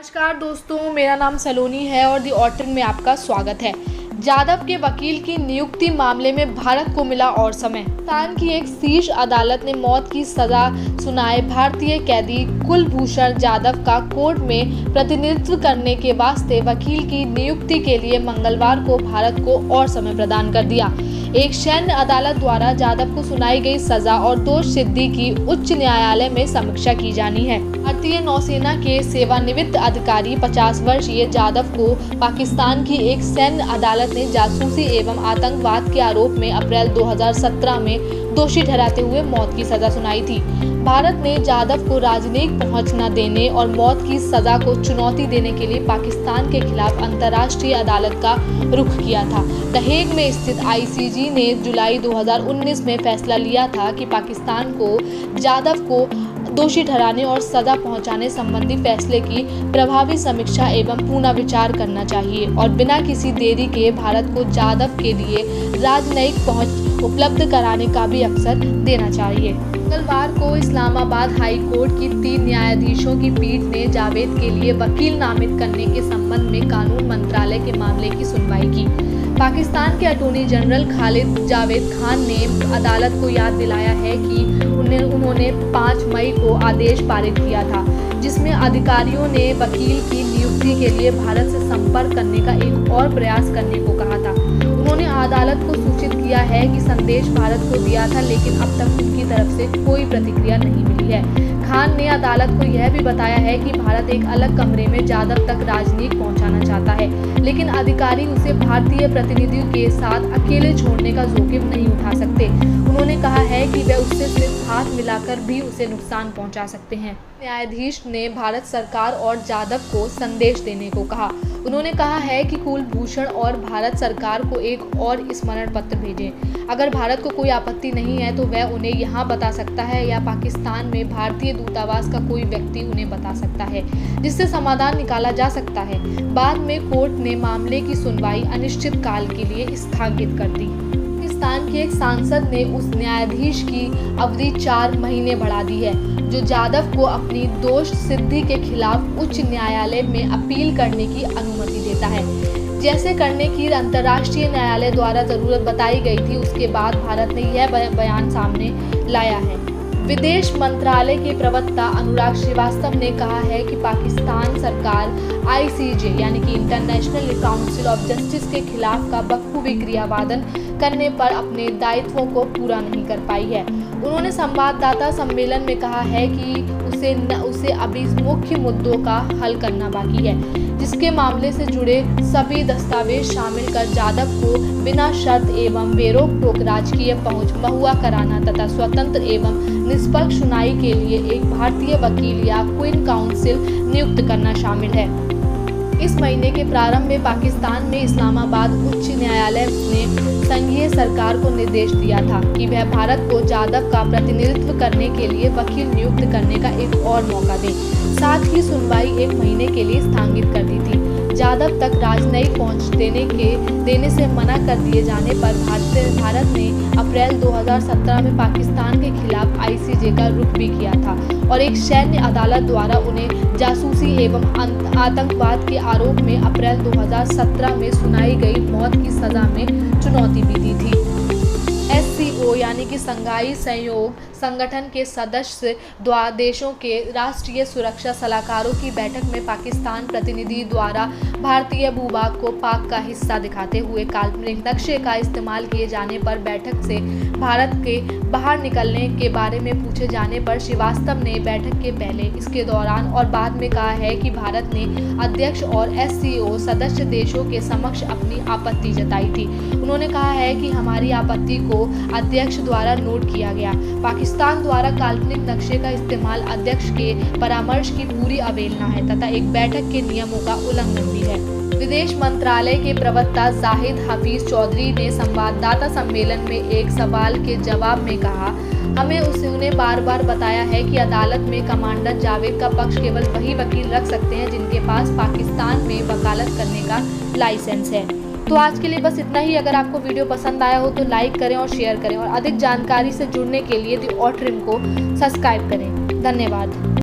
नमस्कार दोस्तों, मेरा नाम सलोनी है और दी ऑटन में आपका स्वागत है। जाधव के वकील की नियुक्ति मामले में भारत को मिला और समय। पाकिस्तान की एक शीर्ष अदालत ने मौत की सजा सुनाए भारतीय कैदी कुलभूषण जाधव का कोर्ट में प्रतिनिधित्व करने के वास्ते वकील की नियुक्ति के लिए मंगलवार को भारत को और समय प्रदान कर दिया। एक सैन्य अदालत द्वारा जाधव को सुनाई गई सजा और दोष सिद्धि की उच्च न्यायालय में समीक्षा की जानी है। भारतीय नौसेना के सेवानिवृत्त अधिकारी 50 वर्षीय जाधव को पाकिस्तान की एक सैन्य अदालत ने जासूसी एवं आतंकवाद के आरोप में अप्रैल 2017 में दोषी ठहराते हुए मौत की सजा सुनाई थी। भारत ने जाधव को राजनयिक पहुंच न देने और मौत की सजा को चुनौती देने के लिए पाकिस्तान के खिलाफ अंतर्राष्ट्रीय अदालत का रुख किया था। द हेग में स्थित ICJ ने जुलाई 2019 में फैसला लिया था कि पाकिस्तान को जाधव को दोषी ठहराने और सजा पहुंचाने संबंधी फैसले की प्रभावी समीक्षा एवं पुनः विचार करना चाहिए और बिना किसी देरी के भारत को जाधव के लिए राजनयिक पहुंच उपलब्ध कराने का भी अवसर देना चाहिए। मंगलवार को इस्लामाबाद हाई कोर्ट की 3 न्यायाधीशों की पीठ ने जावेद के लिए वकील नामित करने के संबंध में कानून मंत्रालय के मामले की सुनवाई की। पाकिस्तान के अटॉर्नी जनरल खालिद जावेद खान ने अदालत को याद दिलाया है कि उन्होंने 5 मई को आदेश पारित किया था, जिसमें अधिकारियों ने वकील की नियुक्ति के लिए भारत से संपर्क करने का एक और प्रयास करने को कहा था। उन्होंने अदालत को सूचित किया है कि संदेश भारत को दिया था, लेकिन अब तक उनकी तरफ से कोई प्रतिक्रिया नहीं मिली है। खान ने अदालत को यह भी बताया है कि भारत एक अलग कमरे में जाधव तक राजनयिक पहुंचाना चाहता है, लेकिन अधिकारी उसे भारतीय प्रतिनिधियों के साथ अकेले छोड़ने का जोखिम नहीं उठा सकते। उन्होंने कहा है कि वे उससे सिर्फ हाथ मिलाकर भी उसे नुकसान पहुंचा सकते हैं। न्यायाधीश ने भारत सरकार और जाधव को संदेश देने को कहा। उन्होंने कहा है कि कुलभूषण और भारत सरकार को एक और स्मरण पत्र भेजें। अगर भारत को कोई आपत्ति नहीं है तो वह उन्हें यहाँ बता सकता है या पाकिस्तान में भारतीय दूतावास का कोई व्यक्ति उन्हें बता सकता है, जिससे समाधान निकाला जा सकता है। बाद में कोर्ट ने मामले की सुनवाई अनिश्चित काल के लिए स्थगित कर दी। पाकिस्तान के एक सांसद ने उस न्यायाधीश की अवधि 4 महीने बढ़ा दी है, जो जाधव को अपनी दोष सिद्धि के खिलाफ उच्च न्यायालय में अपील करने की अनुमति देता है, जैसे करने की अंतर्राष्ट्रीय न्यायालय द्वारा जरूरत बताई गई थी। उसके बाद भारत ने यह बयान सामने लाया है। विदेश मंत्रालय के प्रवक्ता अनुराग श्रीवास्तव ने कहा है कि पाकिस्तान सरकार ICJ यानी कि इंटरनेशनल काउंसिल ऑफ जस्टिस के खिलाफ का बखूबी क्रियावादन करने पर अपने दायित्वों को पूरा नहीं कर पाई है। उन्होंने संवाददाता सम्मेलन में कहा है कि उसे अभी मुख्य मुद्दों का हल करना बाकी है, जिसके मामले से जुड़े सभी दस्तावेज शामिल कर जाधव को बिना शर्त एवं बेरोक टोक राजकीय पहुंच मुहैया कराना तथा स्वतंत्र एवं निष्पक्ष सुनवाई के लिए एक भारतीय वकील या क्वीन काउंसिल नियुक्त करना शामिल है। इस महीने के प्रारंभ में पाकिस्तान में इस्लामाबाद उच्च न्यायालय ने संघीय सरकार को निर्देश दिया था कि वह भारत को जाधव का प्रतिनिधित्व करने के लिए वकील नियुक्त करने का एक और मौका दे। साथ ही सुनवाई 1 महीने के लिए स्थगित कर दी थी। जाधव तक राजनयिक पहुंच देने से मना कर दिए जाने पर भारत ने अप्रैल 2017 में पाकिस्तान के खिलाफ ICJ का रुख भी किया था और एक सैन्य अदालत द्वारा उन्हें जासूसी एवं आतंकवाद के आरोप में अप्रैल 2017 में सुनाई गई मौत की सजा में चुनौती भी दी थी। SCO यानी कि संघाई सहयोग संगठन के सदस्य देशों के राष्ट्रीय सुरक्षा सलाहकारों की बैठक में पाकिस्तान प्रतिनिधि द्वारा भारतीय भूभाग को पाक का हिस्सा दिखाते हुए काल्पनिक नक्शे का इस्तेमाल किए जाने पर बैठक से भारत के बाहर निकलने के बारे में पूछे जाने पर श्रीवास्तव ने बैठक के पहले, इसके दौरान और बाद में कहा है कि भारत ने अध्यक्ष और SCO सदस्य देशों के समक्ष अपनी आपत्ति जताई थी। उन्होंने कहा है कि हमारी आपत्ति को अध्यक्ष द्वारा नोट किया गया। पाकिस्तान द्वारा काल्पनिक नक्शे का इस्तेमाल अध्यक्ष के परामर्श की पूरी अवहेलना है तथा एक बैठक के नियमों का उल्लंघन भी है। विदेश मंत्रालय के प्रवक्ता जाहिद हफीज चौधरी ने संवाददाता सम्मेलन में एक सवाल के जवाब में कहा, हमें उन्हें बार बार बताया है कि अदालत में कमांडर जावेद का पक्ष केवल वही वकील रख सकते हैं जिनके पास पाकिस्तान में वकालत करने का लाइसेंस है। तो आज के लिए बस इतना ही। अगर आपको वीडियो पसंद आया हो तो लाइक करें और शेयर करें और अधिक जानकारी से जुड़ने के लिए दी ऑटन को सब्सक्राइब करें। धन्यवाद।